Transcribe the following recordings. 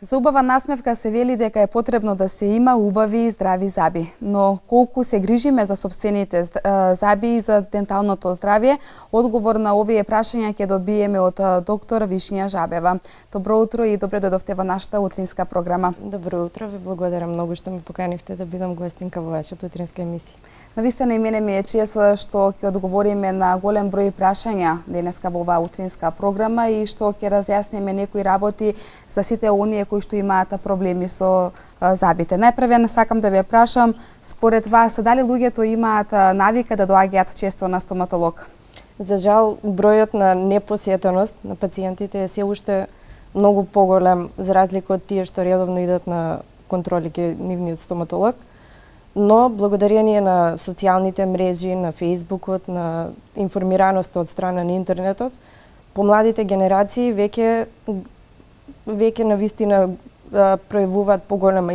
За убава насмевка се вели дека е потребно да се има убави и здрави заби, но колку се грижиме за сопствените заби и за денталното здравје, одговор на овие прашања ќе добиеме од доктор Вишња Жабева. Добро утро и добре дојдовте во нашата утринска програма. Добро утро, ви благодарам многу што ме поканивте да бидам гостинка во вашата утринска емисија. Навистина и мене ми е чест што ќе одговориме на голем број прашања денеска во оваа утринска програма и што ќе разјасниме некои работи за сите оние кои што имаат проблеми со забите. Најпрвен сакам да ве прашам, според вас, дали луѓето имаат навика да доаѓаат често на стоматолог? За жал, бројот на непосетеност на пациентите е се уште многу поголем за разлика од тие што редовно идат на контроли кај нивниот стоматолог. Но благодарение на социјалните мрежи, на Фејсбукот, на информираноста од страна на интернетот, помладите генерации веќе навистина пројавуваат поголем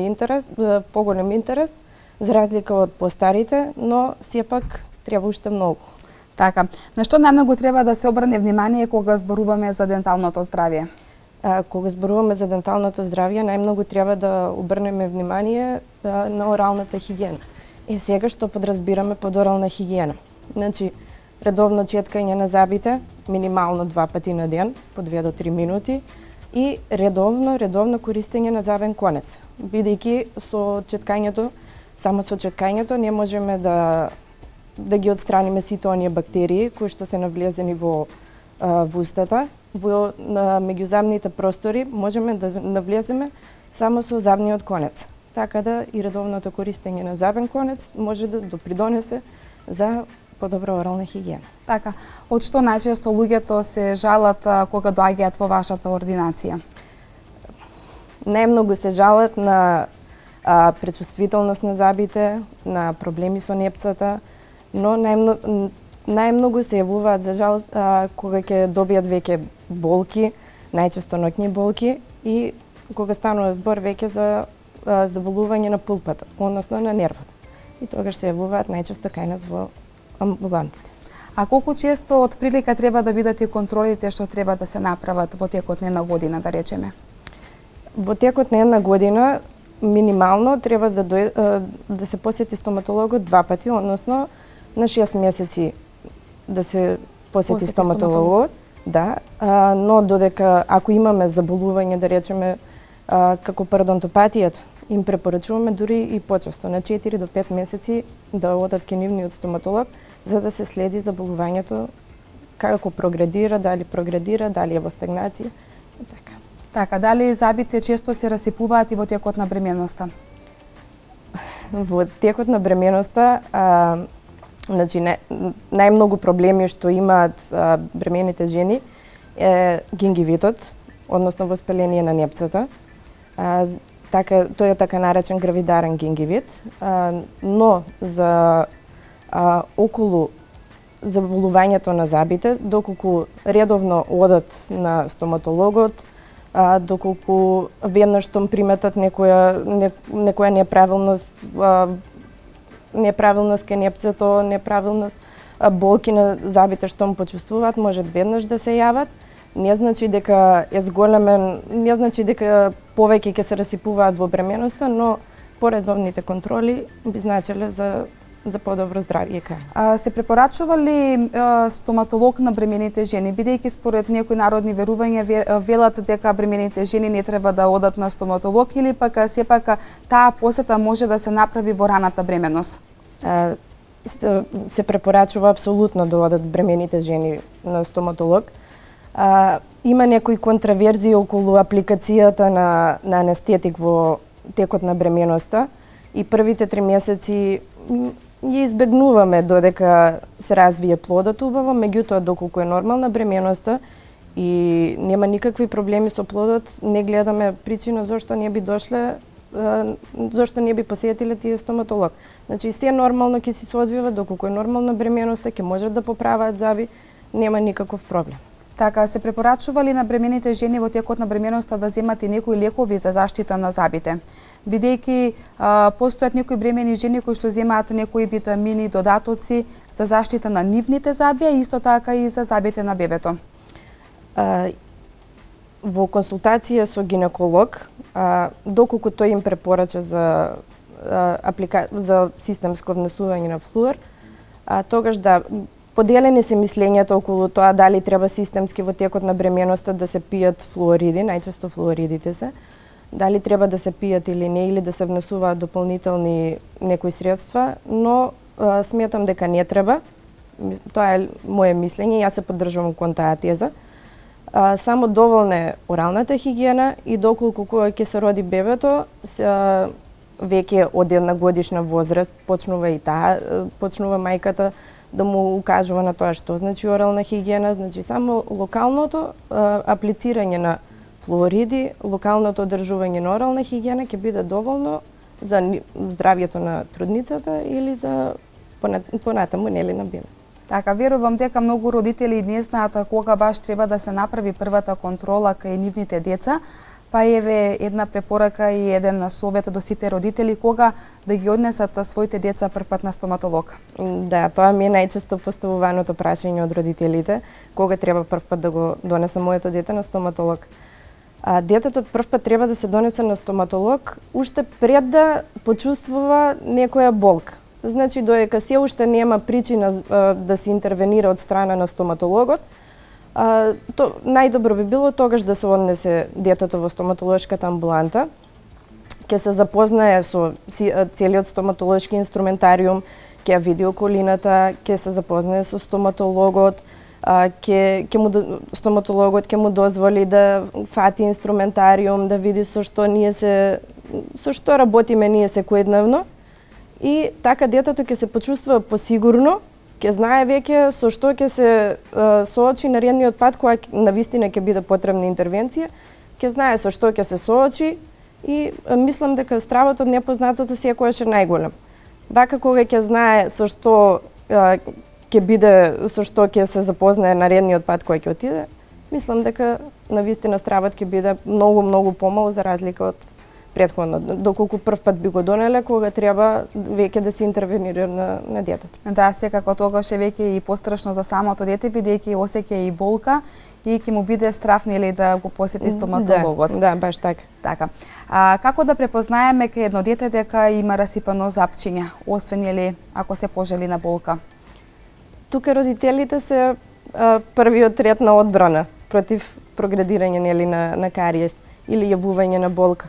интерес за разлика од постарите, но сепак треба уште многу. Така, на што најмногу треба да се обрне внимание кога зборуваме за денталното здравје? Кога зборуваме за денталното здравје, најмногу треба да обрнеме внимание на оралната хигиена. Сега што подразбираме под орална хигиена? Значи, редовно четкање на забите, минимално 2 пати на ден, по 2 до 3 минути, и редовно користење на забен конец. Бидејќи само со четкањето не можеме да ги отстраниме сите оние бактерии кои што се навлезени во устата. Во меѓузабните простори можеме да навлеземе само со забниот конец. Така да и редовното користење на забен конец може да допридонесе за подобра орална хигиена. Така, од што најчесто луѓето се жалат кога доаѓаат во вашата ординација? Најмногу се жалат на пречувствителност на забите, на проблеми со непцата, но најмногу се јавуваат за жал кога ќе добијат веќе болки, најчесто ноќни болки, и кога станува збор веќе за заболување на пулпата, односно на нервот. И тогаш се јавуваат најчесто кај нас во амбулантите. А колку често од прилика треба да бидат и контролите што треба да се направат во текот на една година, да речеме? Во текот на една година минимално треба да се посети стоматологот 2 пати, односно на 6 месеци да се посети стоматологот, да, но додека ако имаме заболување, да речеме како пародонтопатијата, им препорачуваме дури и почесто, на 4 до 5 месеци да одат кај нивниот стоматолог за да се следи заболувањето како прогредира, дали е во стагнација и така. Така, дали забите често се расипуваат и во текот на бременоста? Во текот на бременоста, значи најмногу проблеми што имаат бремените жени е гингивитот, односно воспаление на непцата. Тој е така наречен гравидарен гингивит, но за околу заболувањето на забите, доколку редовно одат на стоматологот, доколку веднаш што приметат некоја неправилност кај непцето, неправилност, болки на забите што почувствуваат, можат веднаш да се јават. Не значи дека е зголемен, не значи дека повеќе ќе се расипуваат во бременоста, но поредовните контроли би значеле за подобро здравје кај. Се препорачува ли стоматолог на бремените жени, бидејќи според некои народни верувања велат дека бремените жени не треба да одат на стоматолог, или пак сепак таа посета може да се направи во раната бременност? Се препорачува апсолутно да одат бремените жени на стоматолог. Има некои контраверзии околу апликацијата на анестетик во текот на бременоста и првите 3 месеци ја избегнуваме додека се развие плодот убаво, меѓутоа доколку е нормална бременоста и нема никакви проблеми со плодот, не гледаме причина зошто не би дошле, зошто не би посетиле тие стоматолог. Значи се нормално ќе се одвива, доколку е нормална бременоста, ќе можат да поправаат заби, нема никаков проблем. Така, се препорачува ли на бремените жени во текот на бременоста да земат и некои лекови за заштита на забите? Бидејќи постојат некои бремени жени кои што земаат некои витамини, додатоци за заштита на нивните заби, а исто така и за забите на бебето. во консултација со гинеколог, доколку тој им препорача за за системско внесување на флуор, тогаш да, поделени се мислењата околу тоа дали треба системски во текот на бременоста да се пијат флуориди, најчесто флуоридите се, дали треба да се пијат или не, или да се внесуваат дополнителни некои средства, но сметам дека не треба. Тоа е моje мислење, јас се поддржувам кон таа теза. Само доволна е оралната хигиена и доколку кога ќе се роди бебето, веќе од 1 годишна возраст почнува мајката да му укажува на тоа што значи орална хигиена, значи само локалното аплицирање на флуориди, локалното одржување на орална хигиена ќе биде доволно за здравјето на трудницата или за понатаму нели на бебето. Така, верувам дека многу родители не знаат кога баш треба да се направи првата контрола кај нивните деца, па еве една препорака и еден совет до сите родители кога да ги однесат своите деца првпат на стоматолог. Да, тоа ми е најчесто поставуваното прашање од родителите, кога треба првпат да го донесам моето дете на стоматолог. Детето првпат треба да се донесе на стоматолог уште пред да почувствува некоја болка. Значи, доека се уште нема причина да се интервенира од страна на стоматологот, најдобро би било тогаш да се однесе детето во стоматолошката амбуланта, ќе се запознае со целиот стоматолошки инструментариум, ќе види околината, ќе се запознае со стоматологот, стоматологот ќе му дозволи да фати инструментариум, да види со што работиме ние секојдневно. И така детето ќе се почувствува посигурно, ќе знае веќе со што ќе се соочи наредниот пат кога навистина ќе биде потребна интервенција, ќе знае со што ќе се соочи и мислам дека стравот од непознатото секогаш е најголем. Вака кога ќе знае со што ќе се запознае наредниот пат кога ќе отиде, мислам дека навистина стравот ќе биде многу помал за разлика од претходно, доколку првпат би го донеле кога треба веќе да се интервенира на детето. Да, секако тогаш е веќе и пострашно за самото дете, бидејќи осеќа и болка и ќе му биде страф нели да го посети стоматологот. Да, баш така. Така. Како да препознаеме кај едно дете дека има расипано запчиња, освен нели ако се пожели на болка? Тука родителите се првиот ред на одбрана против прогредирање нели на кариес или јавување на болка.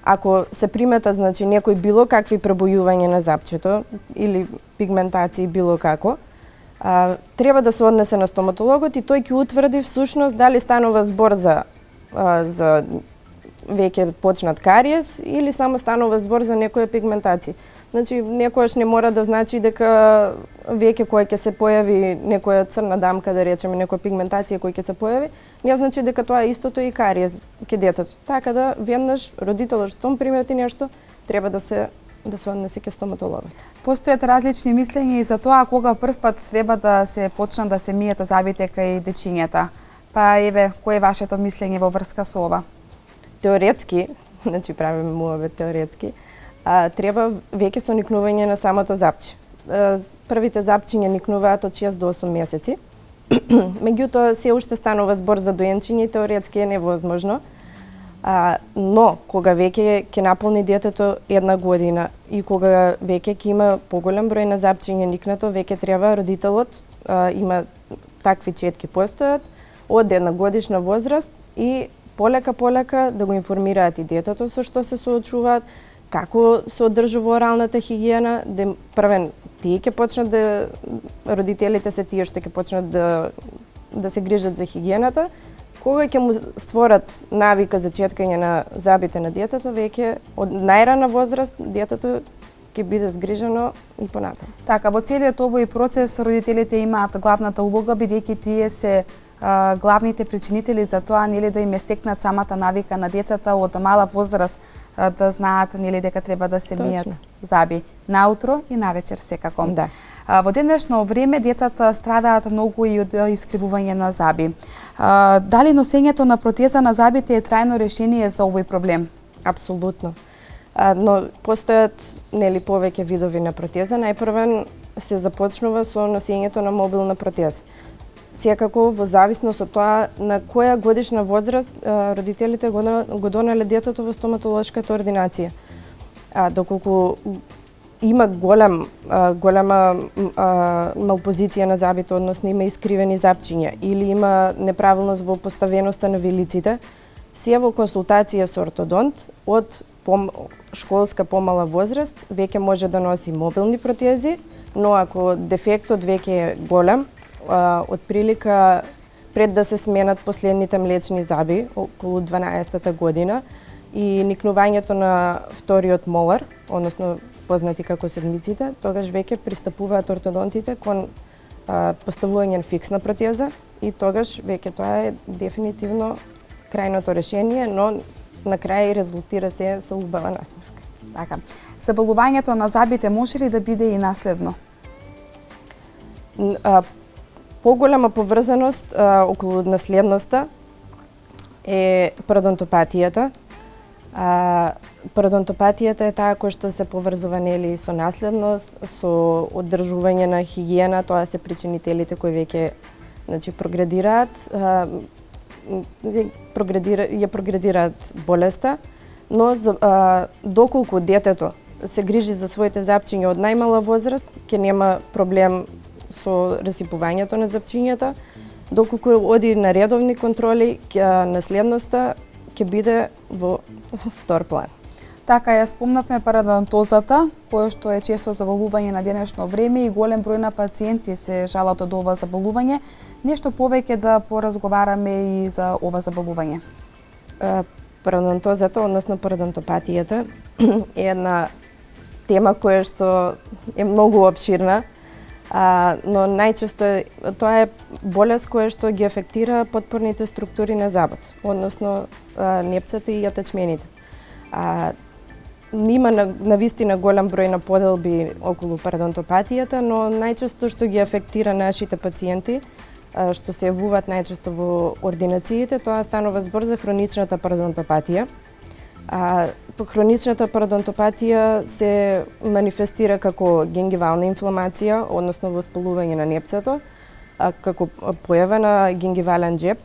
Ако се приметат, значи, некои било какви пробојување на запчето или пигментации било како, треба да се однесе на стоматологот и тој ќе утврди всушност дали станува збор за веќе почнат кариес или само станува збор за некоја пигментација. Значи, некојаш не мора да значи дека веќе кој ќе се појави некоја црна дамка, да речеме, некоја пигментација кој ќе се појави, не значи дека тоа е истото и кариес ке детето. Така да веднаш родителот штом примети нешто, треба да се однесе ке стоматологот. Постојат различни мислења и за тоа кога првпат треба да се почнат да се мијат забите кај дечињата. Па еве, кој е вашето мислење во врска со ова? Теоретски, значи правиме муавет теоретски, треба веќе со никнување на самото запче. Првите запчиња никнуваат од 6 до 8 месеци. Меѓутоа се уште станува збор за доенчиње и теоретски е невозможно. Но кога веќе ќе наполни детето 1 година и кога веќе ќе има поголем број на запчиња никнато, веќе треба родителот, има такви четки постојат, од 1 годишна возраст и полека да го информираат и детето со што се соочуваат, како се одржува оралната хигиена, првен тие ќе почнат родителите се тие што ќе почнат да се грижат за хигиената, кога ќе му створат навика за четкање на забите на детето, веќе од најрана возраст детето ќе биде згрижено и понатаму. Така, во целиот овој процес родителите имаат главната улога, бидејќи тие се главните причинители за тоа нели да им е стекнат самата навика на децата од мала возраст да знаат нели дека треба да се мијат заби наутро и навечер секако. Да. Во денешно време децата страдаат многу и од искривување на заби. Дали носењето на протеза на забите е трајно решение за овој проблем? Апсолутно. Но постојат нели повеќе видови на протеза. Најпрвен се започнува со носењето на мобилна протеза. секако во зависност од тоа на која годишна возраст родителите го донале детето во стоматолошката ординација. Доколку има голема малпозиција на забите, односно има искривени запчиња или има неправилност во поставеноста на вилиците, се во консултација со ортодонт од школска помала возраст веќе може да носи мобилни протези, но ако дефектот веќе е голем, отприлика пред да се сменат последните млечни заби, околу 12-та година, и никнувањето на вториот молар, односно познати како седмиците, тогаш веќе пристапуваат ортодонтите кон поставување на фиксна протеза и тогаш веќе тоа е дефинитивно крајното решение, но на крај резултира се со убава насмевка. Така. Заболувањето на забите може ли да биде и наследно? Поголема поврзаност околу наследноста е пародонтопатијата. Пародонтопатијата е таа која што се поврзува нели со наследност, со одржување на хигиена, тоа се причинителите кои веќе прогредираат, прогредираат болеста, но доколку детето се грижи за своите запчиња од најмала возраст, ќе нема проблем со расипувањето на запчињата, доколку оди на редовни контроли, наследноста ќе биде во втор план. Така, ја спомнавме пародонтозата, која што е често заболување на денешно време и голем број на пациенти се жалат од ова заболување. Нешто повеќе да поразговараме и за ова заболување. Пародонтозата, односно пародонтопатијата, е една тема која што е многу опширна, но најчесто тоа е болест која што ги афектира потпорните структури на забот, односно непцата и јатачмените. Има навистина голем број на поделби околу пародонтопатијата, но најчесто што ги афектира нашите пациенти, што се јавуваат најчесто во ординациите, тоа станува збор за хроничната пародонтопатија. Хроничната пародонтопатија се манифестира како гингивална инфламација, односно воспалување на непцето, како појава на гингивален џеп,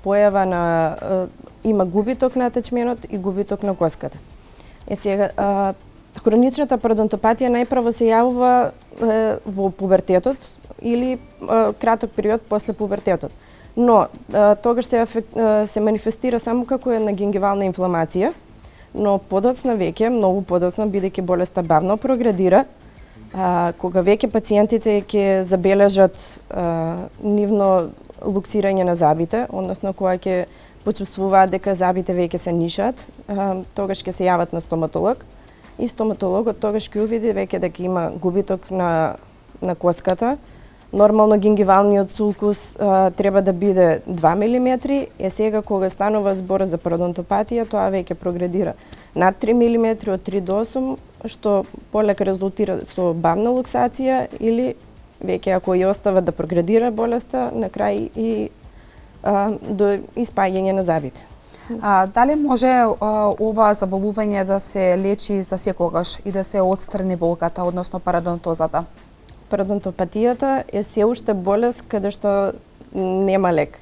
појава на има губиток на атачменот и губиток на коската. Сега, хроничната пародонтопатија најпрво се јавува во пубертетот или краток период после пубертетот. Но тогаш се манифестира само како една гингивална инфламација, но подоцна веќе, многу подоцна, бидејќи болеста бавно прогредира, кога веќе пациентите ќе забележат нивно луксирање на забите, односно кога ќе почувствуваат дека забите веќе се нишат, тогаш ќе се јават на стоматолог и стоматологот тогаш ќе увиди веќе дека има губиток на коската. Нормално гингивалниот сулкус треба да биде 2 мм, сега кога станува збор за пародонтопатија, тоа веќе прогредира над 3 мм, од 3 до 8, што полека резултира со бавна луксација или веќе ако ја остава да прогредира болеста, на крај и до испаѓање на забите. Дали може ова заболување да се лечи за секогаш и да се отстрани болката, односно пародонтозата? Пародонтопатијата е се уште болест каде што нема лек.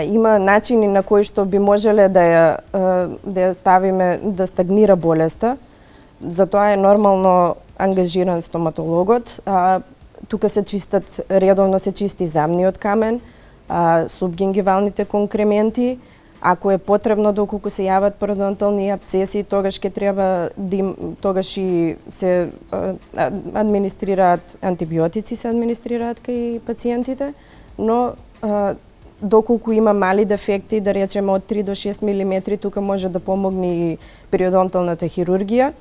Има начини на кои што би можеле да ја ставиме да стагнира болеста. Затоа е нормално ангажиран стоматологот. Тука се чистат, редовно се чисти замниот камен, субгингивалните конкременти. Ако е потребно, доколку се јават пародонтални апцеси, тогаш ќе треба тогаш и се администрираат антибиотици, се администрираат кај пациентите, но доколку има мали дефекти, да речеме од 3 до 6 мм, тука може да помогне и периодонталната хирургија,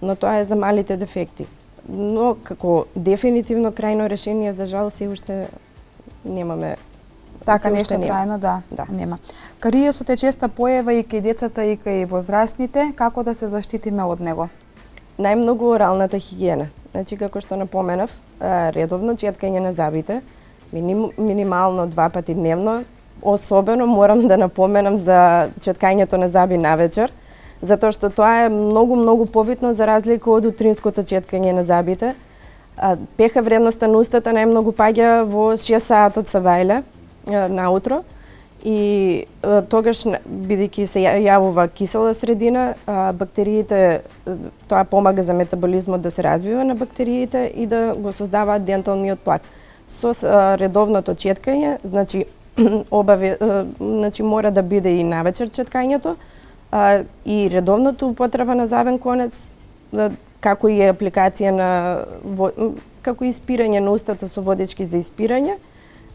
но тоа е за малите дефекти. Но како дефинитивно крајно решение, за жал, се уште немаме. Така, нешто трајно, да, нема. Кариесот е честа појава и кај децата и кај возрастните, како да се заштитиме од него? Најмногу оралната хигиена. Значи, како што напоменав, редовно четкање на забите, минимално 2 пати дневно. Особено морам да напоменам за четкањето на заби навечер, затоа што тоа е многу побитно за разлика од утринското четкање на забите. pH вредноста на устата најмногу паѓа во 6 саатот са вајле наутро и тогаш бидејќи се јавува кисела средина, бактериите, тоа помага за метаболизмот да се развива на бактериите и да го создаваат денталниот плак. Со редовното четкање, значи значи мора да биде и навечер четкањето, и редовното употреба на забен конец, како и апликација на како и испирање на устата со водички за испирање,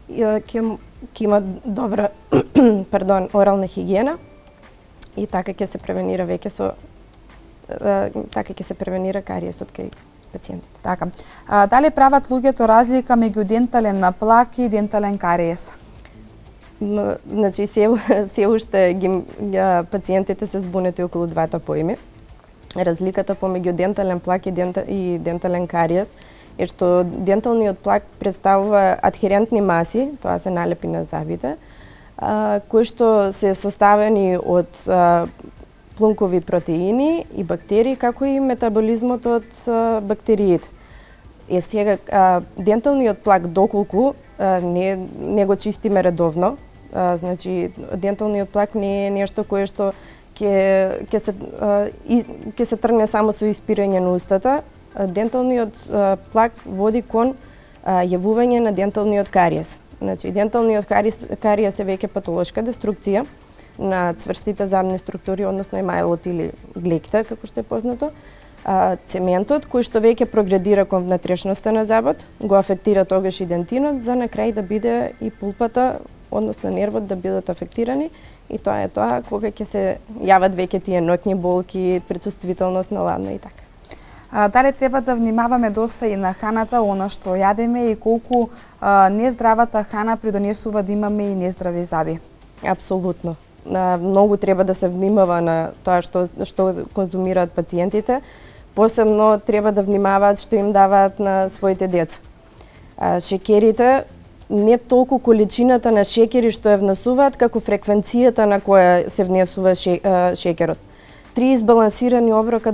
ќе има добра орална хигиена и така ќе се превенира веќе со така ќе се превенира кариесот кај пациентите. Така. Дали прават луѓето разлика меѓу дентален плак и дентален кариес? Значи се уште пациентите се збунети околу двата поими. Разликата помеѓу дентален плак и дентален кариес е што денталниот плак представува адхерентни маси, тоа се налепи на зъбите, кои што се составени од плункови протеини и бактерии, како и метаболизмот од бактериите. Сега, денталниот плак доколку не го чистиме редовно, значи денталниот плак не е нешто кое што ќе се тргне само со испирање на устата. Денталниот плак води кон јавување на денталниот кариес. Значи, денталниот кариес е веќе патолошка деструкција на цврстите забни структури, односно емајлот или глекта, како што е познато. Цементот, кој што веќе прогредира кон внатрешноста на забот, го афектира тогаш и дентинот, за на крај да биде и пулпата, односно нервот да бидат афектирани, и тоа е тоа кога ќе се јават веќе тие ноќни болки, присуствителност на ладно и така. Дали треба да внимаваме доста и на храната, она што јадеме и колку нездравата храна придонесува да имаме и нездрави заби? Апсолутно. Многу треба да се внимава на тоа што конзумираат пациентите. Посебно треба да внимаваат што им даваат на своите деца. Шекерите, не толку количината на шекери што ја внесуваат, како фреквенцијата на која се внесува шекерот. 3 избалансирани оброка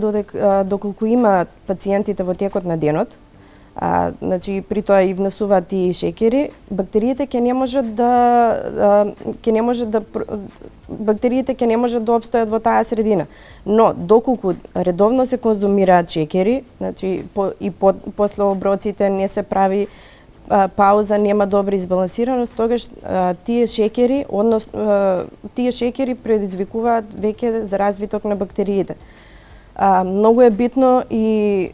доколку имаат пациентите во текот на денот, значи при тоа и внесуваат и шекери, бактериите ќе не можат да обстојат во таа средина. Но доколку редовно се конзумираат шекери, значи после оброците не се прави пауза, нема добра избалансираност, тогаш тие шекери предизвикуваат веќе за развиток на бактериите. Многу е битно и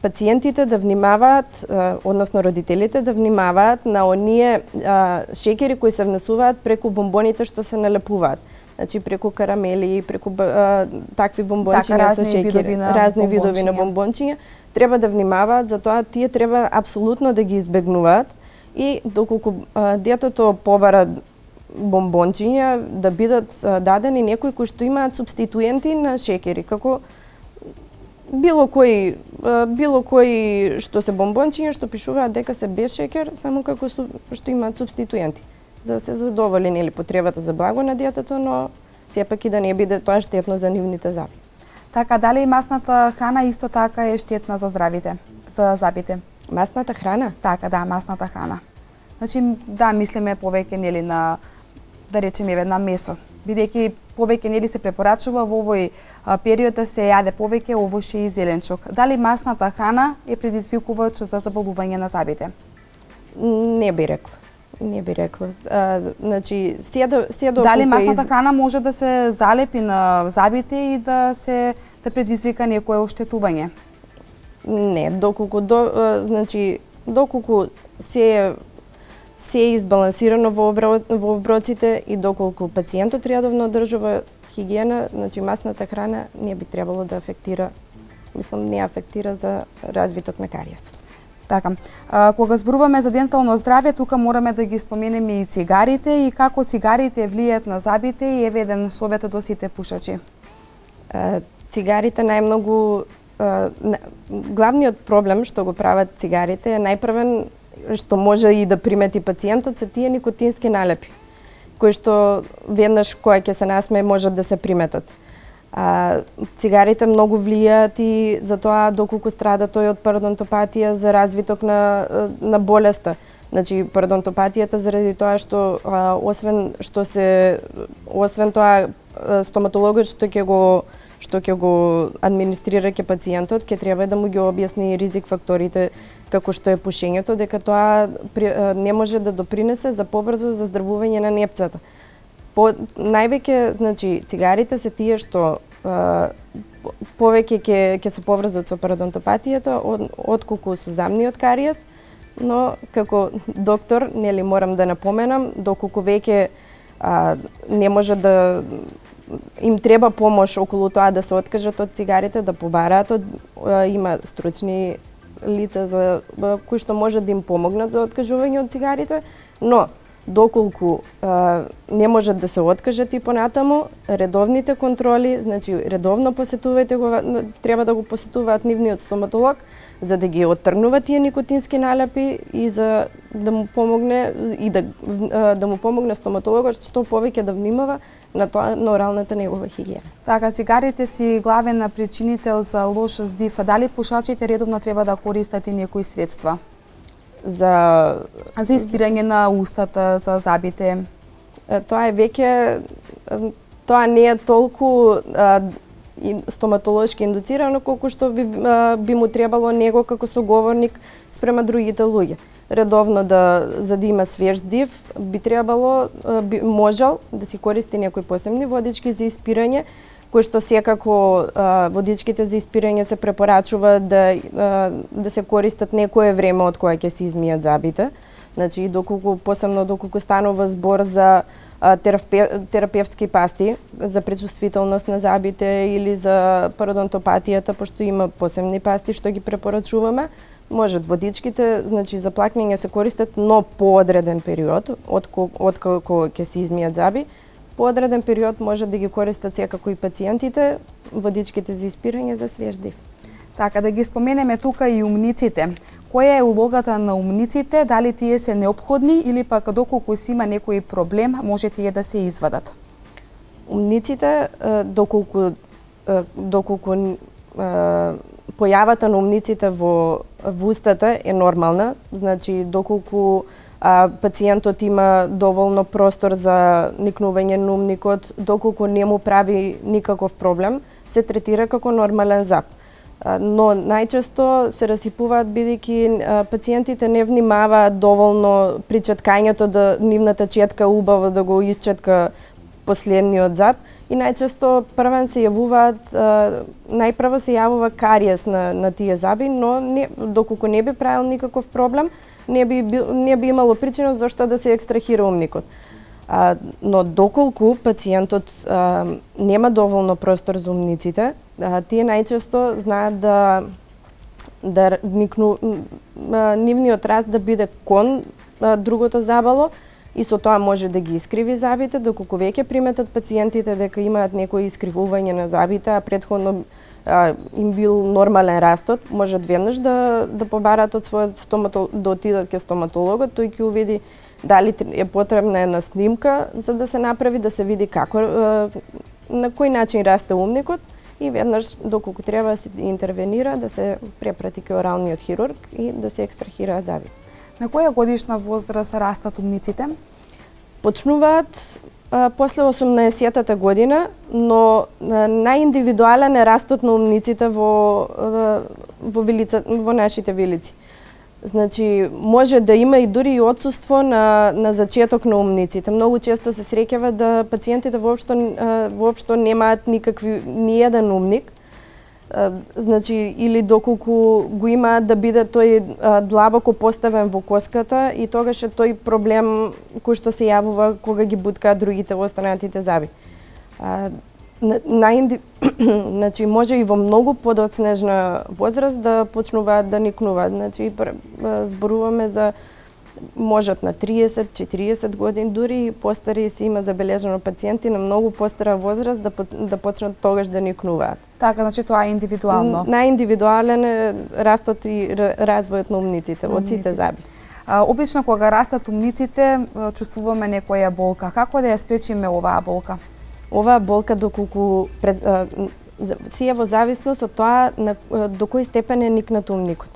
пациентите да внимаваат, односно родителите да внимаваат на оние шекери кои се внесуваат преку бомбоните што се налепуваат. Значи преку карамели, преку такви бомбончиња со шекери, разни видови на бомбончиња, треба да внимаваат, затоа тие треба апсолутно да ги избегнуваат и доколку детето побара бомбончиња да бидат дадени некои кои што имаат супституенти на шекери, како било кои што се бомбончиња што пишуваат дека се без шекер, само како што имаат супституенти, за да се задоволи нели потребата за благо на детето, но сепак и да не биде тоа штетно за нивните заби. Така, дали масната храна исто така е штетна за забите? Масната храна? Така, да, масната храна. Значи, да, мислиме повеќе нели на, да речеме, на месо. Бидејќи повеќе нели се препорачува во овој период да се јаде повеќе овошје и зеленчук. Дали масната храна е предизвикувач за заболување на забите? Не би рекла. Значи, дали масната храна може да се залепи на забите и да предизвика некое оштетување? Не, доколку се е избалансирано во оброците и доколку пациентот редовно одржува хигиена, значи масната храна не би требало да афектира, не афектира за развиток на кариесот. Така, кога зборуваме за дентално здравје, тука мораме да ги споменеме и цигарите и како цигарите влијаат на забите и еве еден совет до сите пушачи. Цигарите најмногу главниот проблем што го прават цигарите е најпрвен што може и да примети пациентот се тие никотински налепи, кои што веднаш кога ќе се насме можат да се приметат. Цигарите многу влијаат и за тоа доколку страда тој од пародонтопатија за развиток на болеста. Значи пародонтопатијата заради тоа што освен тоа стоматологот што ќе го администрира ке пациентот, ќе треба да му ги објасни ризик факторите како што е пушењето, дека тоа не може да допринесе за побрзо заздравување на непцата. Највеќе, значи, цигарите се тие што повеќе ќе се поврзат со пародонтопатијата отколку со замниот кариес, но како доктор, нели морам да напоменам, доколку веќе не може да им треба помош околу тоа да се откажат од цигарите, да побараат има стручни лица кои што може да им помогнат за откажување од цигарите, но доколку не можат да се откажат и понатаму, редовните контроли, значи редовно посетувајте го, треба да го посетуваат нивниот стоматолог за да ги оттргнува тие никотински налепи и за да му помогне и да му помогне стоматологот што повеќе да внимава на тоа на оралната негова хигиена. Така, цигарите си главен причинител за лош здив, а дали пушачите редовно треба да користат и некои средства? За испирање на устата, за зъбите. Тоа е веќе тоа не е толку стоматолошки индуцирано колку што би му требало него како соговорник спрема другите луѓе. Редовно за да има свеж див, би требало можел да си користи некои посебни водички за испирање, кои што секако водичките за испирање се препорачува да се користат некое време од кога ќе се измијат зъбите. Значи посебно доколку станува збор за терапевтски пасти за пречувствителност на зъбите или за пародонтопатијата, пошто има посебни пасти што ги препорачуваме. Можат водичките, значи за плакнење се користат, но по одреден период откако ќе се измијат зъби. По одреден период може да ги користат секако и пациентите водичките за испирање за свеж див. Така, да ги споменеме тука и умниците. Која е улогата на умниците, дали тие се неопходни или пак доколку си има некој проблем, може тие да се извадат? Умниците, доколку појавата на умниците во устата е нормална, значи доколку пациентот има доволно простор за никнување на умникот, доколку не му прави никаков проблем, се третира како нормален зъб. Но најчесто се расипуваат бидејќи пациентите не внимаваат доволно при четкањето нивната четка убаво да го исчетка последниот зъб и најчесто најпрво се јавува кариес на тие зъби, но доколку не би правил никаков проблем, не би имало причина зашто да се екстрахира умникот. Но доколку пациентот нема доволно простор за умниците, тие најчесто знаат нивниот раст да биде кон другото забало и со тоа може да ги искриви зъбите, доколку веќе приметат пациентите дека имаат некои искривување на зъбите, а претходно им бил нормален растот, можат веднаш да побараат од својот стоматолог, да отидат ке стоматологот, тој ќе увиди дали е потребна една снимка за да се направи, да се види како на кој начин расте умникот и веднаш доколку треба да се интервенира, да се препрати ке оралниот хирург и да се екстрахираат зъбите. На која годишна возраст растат умниците? Почнуваат после 80-та година, но најиндивидуален е растот на умниците во нашите вилици. Значи, може да има и дури и отсуство на зачеток на умниците. Многу често се среќава да пациентите воопшто немаат ни еден умник. Значи, или доколку го имаат да биде тој длабоко поставен во коската и тогаш е тој проблем кој што се јавува кога ги буткаат другите останатите зъби. Значи, може и во многу подоцнежна возраст да почнуваат да никнуваат. Значи, зборуваме за можат на 30-40 години, дури и постари се има забележано пациенти на многу постара возраст да почнат тогаш да никнуваат. Така, значи тоа е индивидуално. Најиндивидуален е растот и развојот на умниците од сите зъби. Обично кога растат умниците, чувствуваме некоја болка. Како да ја спречиме оваа болка? Оваа болка доколку си е во зависност од тоа до кој степен е никнат умникот.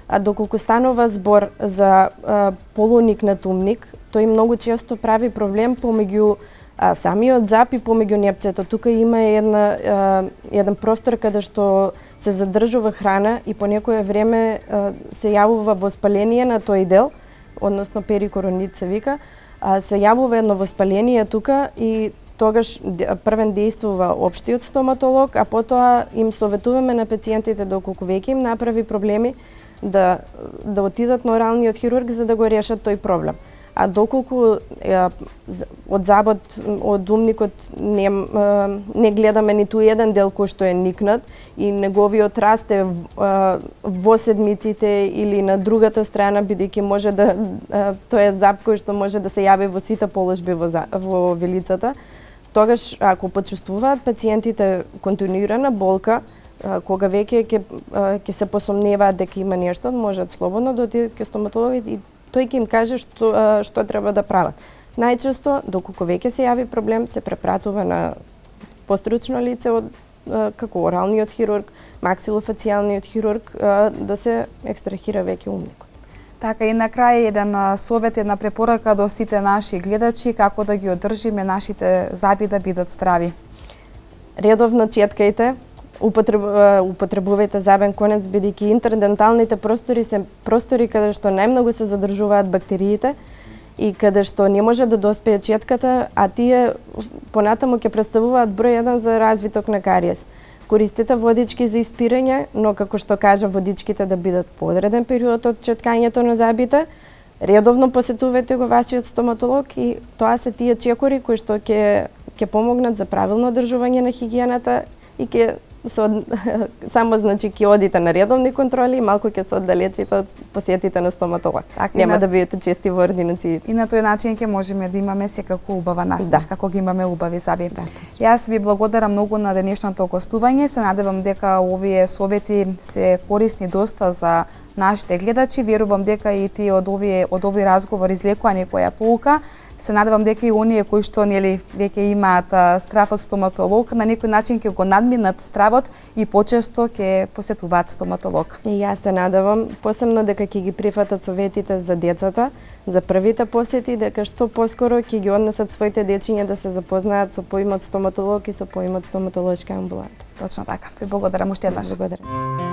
А доколку станува збор за полуникнат умник, тој многу често прави проблем помеѓу самиот зап и помеѓу непцето. Тука има еден простор каде што се задржува храна и по некое време се јавува воспаление на тој дел, односно перикоронит се вика, се јавува едно воспаление тука и тогаш првен действува општиот стоматолог, а потоа им советуваме на пациентите доколку веќе им направи проблеми да отидат на оралниот хирург за да го решат тој проблем. А доколку од забот, од умникот не гледаме ниту еден дел кој што е никнат и неговиот расте во седмиците или на другата страна, бидејќи може да тоа е зап кој што може да се јави во сите положби во вилицата, тогаш ако почувствуваат пациентите континуирана болка, кога веќе ќе се посомневаат дека има нешто, можат слободно да отидат кај стоматологот и тој ќе им каже што треба да прават. Најчесто, доколку веќе се јави проблем, се препратува на постручно лице како оралниот хирург, максилофацијалниот хирург, да се екстрахира веќе умникот. Така и на крај еден совет, една препорака до сите наши гледачи како да ги одржиме нашите заби да бидат здрави. Редовно четкајте, употребувајте забен конец, бидејќи интерденталните простори се простори каде што најмногу се задржуваат бактериите и каде што не може да доспее четката, а тие понатаму ќе представуваат број 1 за развиток на кариес. Користете водички за испирање, но како што кажа, водичките да бидат по одреден период од четкањето на забите. Редовно посетувајте го вашиот стоматолог и тоа се тие чекори кои што ќе помогнат за правилно одржување на хигиената и ќе само значи ќе одите на редовни контроли и малку ќе се оддалечите од посетите на стоматолог. Нема да бидете чести во ординациите. И на тој начин ќе можеме да имаме секако убава насмех, како ги имаме убави заби. Јас ви благодарам многу на денешното гостување. Се надевам дека овие совети се корисни доста за нашите гледачи. Верувам дека и тие од овој разговор извлекува некоја поука. Се надевам дека и оние кои што веќе имаат страв од стоматолог, на некој начин ќе го надминат стравот и почесто ќе посетуваат стоматолог. И јас се надевам посебно дека ќе ги прифатат советите за децата, за првите посети, дека што поскоро ќе ги однесат своите дечиња да се запознаат со поимот стоматолог и со поимот стоматолошка амбуланта. Точно така. Ви благодарам уште еднаш. Благодарам.